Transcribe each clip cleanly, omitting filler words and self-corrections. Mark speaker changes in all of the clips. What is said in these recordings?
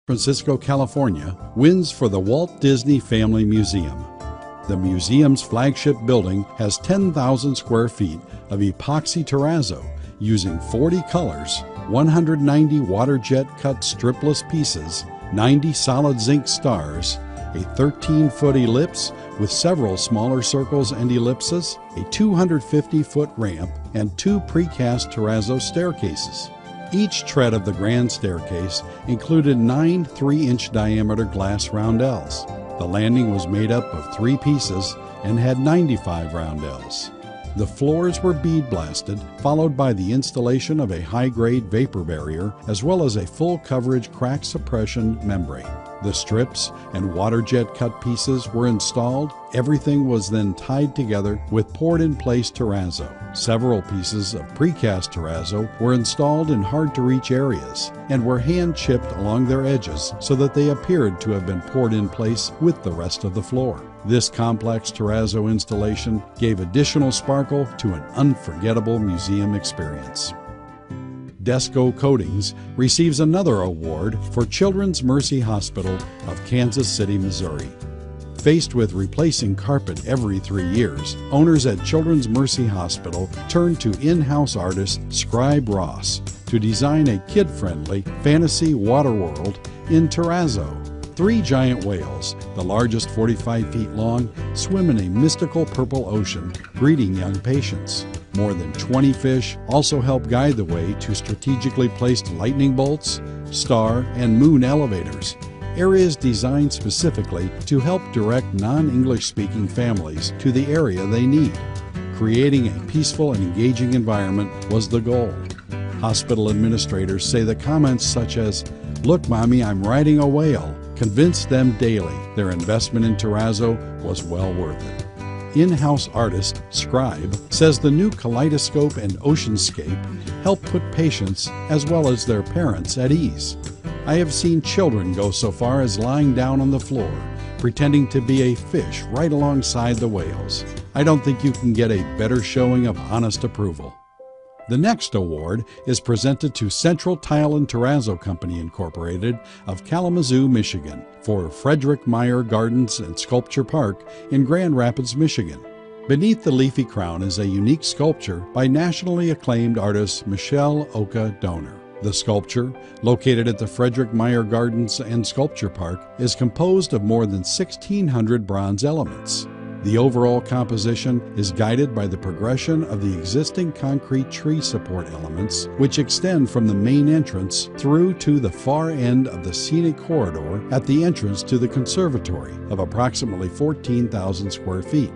Speaker 1: Francisco, California, wins for the Walt Disney Family Museum. The museum's flagship building has 10,000 square feet of epoxy terrazzo using 40 colors, 190 water jet cut stripless pieces, 90 solid zinc stars, a 13-foot ellipse with several smaller circles and ellipses, a 250-foot ramp, and 2 precast terrazzo staircases. Each tread of the grand staircase included 9 3-inch diameter glass roundels. The landing was made up of 3 pieces and had 95 roundels. The floors were bead blasted, followed by the installation of a high-grade vapor barrier as well as a full coverage crack suppression membrane. The strips and water jet cut pieces were installed. Everything was then tied together with poured-in-place terrazzo. Several pieces of precast terrazzo were installed in hard-to-reach areas and were hand-chipped along their edges so that they appeared to have been poured in place with the rest of the floor. This complex terrazzo installation gave additional sparkle to an unforgettable museum experience. Desco Coatings receives another award for Children's Mercy Hospital of Kansas City, Missouri. Faced with replacing carpet every 3 years, owners at Children's Mercy Hospital turned to in-house artist Scribe Ross to design a kid-friendly fantasy water world in terrazzo. 3 giant whales, the largest 45 feet long, swim in a mystical purple ocean, greeting young patients. More than 20 fish also help guide the way to strategically placed lightning bolts, star, and moon elevators, areas designed specifically to help direct non-English speaking families to the area they need. Creating a peaceful and engaging environment was the goal. Hospital administrators say that comments such as, "Look, Mommy, I'm riding a whale," convinced them daily their investment in terrazzo was well worth it. In-house artist Scribe says the new kaleidoscope and oceanscape help put patients as well as their parents at ease. I have seen children go so far as lying down on the floor, pretending to be a fish right alongside the whales. I don't think you can get a better showing of honest approval. The next award is presented to Central Tile and Terrazzo Company Incorporated of Kalamazoo, Michigan, for Frederick Meyer Gardens and Sculpture Park in Grand Rapids, Michigan. Beneath the Leafy Crown is a unique sculpture by nationally acclaimed artist Michelle Oka Donor. The sculpture, located at the Frederick Meyer Gardens and Sculpture Park, is composed of more than 1,600 bronze elements. The overall composition is guided by the progression of the existing concrete tree support elements, which extend from the main entrance through to the far end of the scenic corridor at the entrance to the conservatory of approximately 14,000 square feet.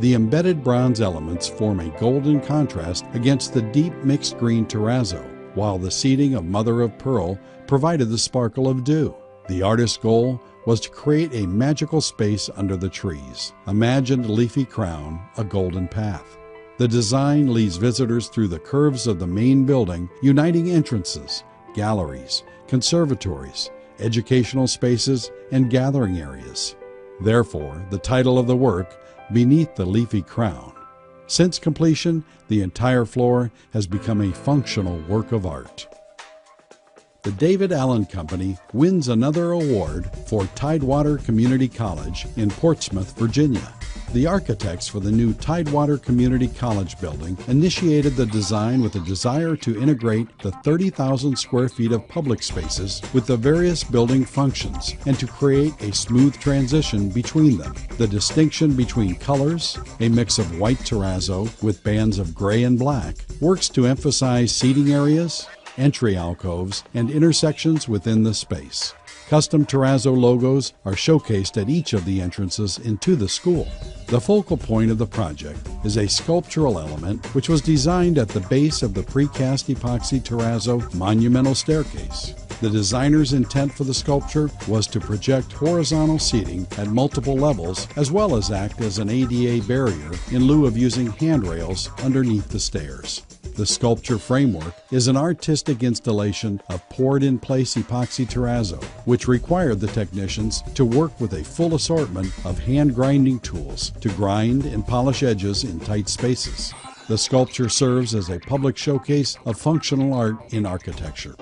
Speaker 1: The embedded bronze elements form a golden contrast against the deep mixed green terrazzo, while the seating of mother of pearl provided the sparkle of dew. The artist's goal was to create a magical space under the trees. Imagined Leafy Crown, a golden path. The design leads visitors through the curves of the main building, uniting entrances, galleries, conservatories, educational spaces, and gathering areas. Therefore, the title of the work, Beneath the Leafy Crown. Since completion, the entire floor has become a functional work of art. The David Allen Company wins another award for Tidewater Community College in Portsmouth, Virginia. The architects for the new Tidewater Community College building initiated the design with a desire to integrate the 30,000 square feet of public spaces with the various building functions and to create a smooth transition between them. The distinction between colors, a mix of white terrazzo with bands of gray and black, works to emphasize seating areas, entry alcoves, and intersections within the space. Custom terrazzo logos are showcased at each of the entrances into the school. The focal point of the project is a sculptural element which was designed at the base of the precast epoxy terrazzo monumental staircase. The designer's intent for the sculpture was to project horizontal seating at multiple levels as well as act as an ADA barrier in lieu of using handrails underneath the stairs. The sculpture framework is an artistic installation of poured-in-place epoxy terrazzo, which required the technicians to work with a full assortment of hand-grinding tools to grind and polish edges in tight spaces. The sculpture serves as a public showcase of functional art in architecture.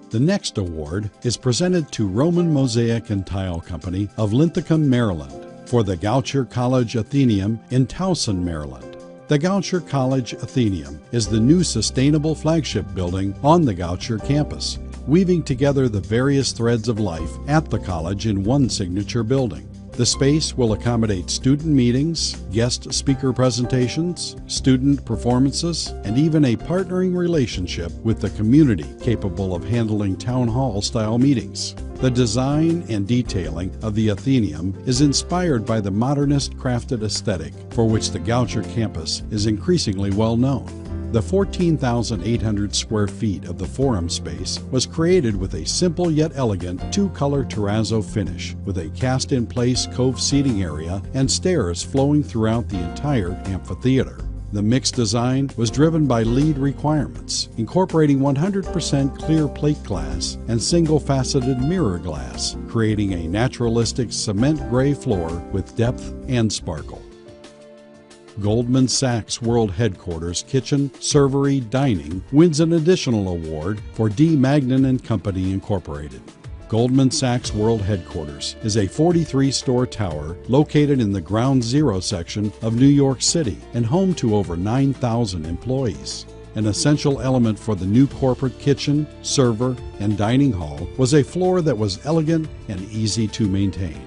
Speaker 1: The next award is presented to Roman Mosaic and Tile Company of Linthicum, Maryland, for the Goucher College Atheneum in Towson, Maryland. The Goucher College Atheneum is the new sustainable flagship building on the Goucher campus, weaving together the various threads of life at the college in one signature building. The space will accommodate student meetings, guest speaker presentations, student performances, and even a partnering relationship with the community capable of handling town hall-style meetings. The design and detailing of the Atheneum is inspired by the modernist crafted aesthetic for which the Goucher campus is increasingly well known. The 14,800 square feet of the forum space was created with a simple yet elegant two-color terrazzo finish with a cast-in-place cove seating area and stairs flowing throughout the entire amphitheater. The mixed design was driven by LEED requirements, incorporating 100% clear plate glass and single-faceted mirror glass, creating a naturalistic cement gray floor with depth and sparkle. Goldman Sachs World Headquarters Kitchen Servery Dining wins an additional award for D. Magnin & Company Incorporated. Goldman Sachs World Headquarters is a 43-store tower located in the Ground Zero section of New York City and home to over 9,000 employees. An essential element for the new corporate kitchen, server, and dining hall was a floor that was elegant and easy to maintain.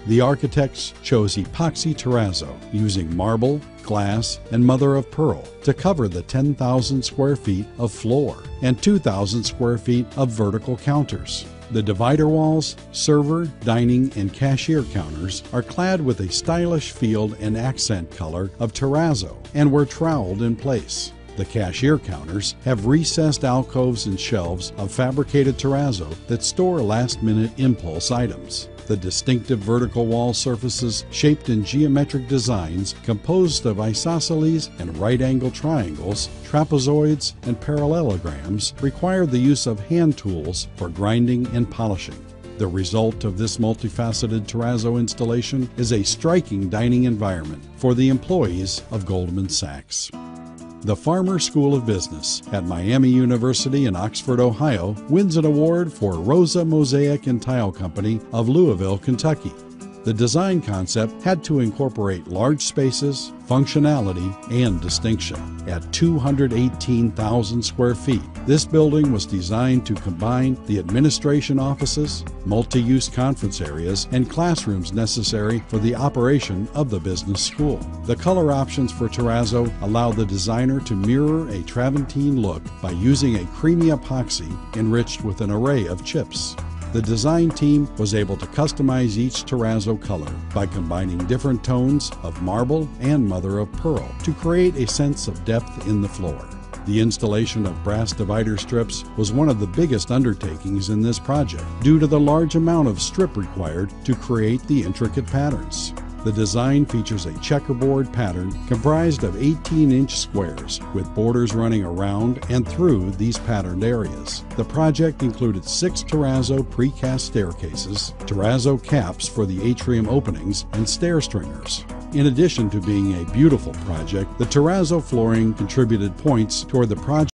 Speaker 1: The architects chose epoxy terrazzo using marble, glass, and mother of pearl to cover the 10,000 square feet of floor and 2,000 square feet of vertical counters. The divider walls, server, dining, and cashier counters are clad with a stylish field and accent color of terrazzo and were troweled in place. The cashier counters have recessed alcoves and shelves of fabricated terrazzo that store last-minute impulse items. The distinctive vertical wall surfaces shaped in geometric designs composed of isosceles and right-angle triangles, trapezoids, and parallelograms require the use of hand tools for grinding and polishing. The result of this multifaceted terrazzo installation is a striking dining environment for the employees of Goldman Sachs. The Farmer School of Business at Miami University in Oxford, Ohio, wins an award for Rosa Mosaic and Tile Company of Louisville, Kentucky. The design concept had to incorporate large spaces, functionality, and distinction. At 218,000 square feet, this building was designed to combine the administration offices, multi-use conference areas, and classrooms necessary for the operation of the business school. The color options for terrazzo allow the designer to mirror a Travertine look by using a creamy epoxy enriched with an array of chips. The design team was able to customize each terrazzo color by combining different tones of marble and mother of pearl to create a sense of depth in the floor. The installation of brass divider strips was one of the biggest undertakings in this project due to the large amount of strip required to create the intricate patterns. The design features a checkerboard pattern comprised of 18-inch squares with borders running around and through these patterned areas. The project included 6 terrazzo precast staircases, terrazzo caps for the atrium openings, and stair stringers. In addition to being a beautiful project, the terrazzo flooring contributed points toward the project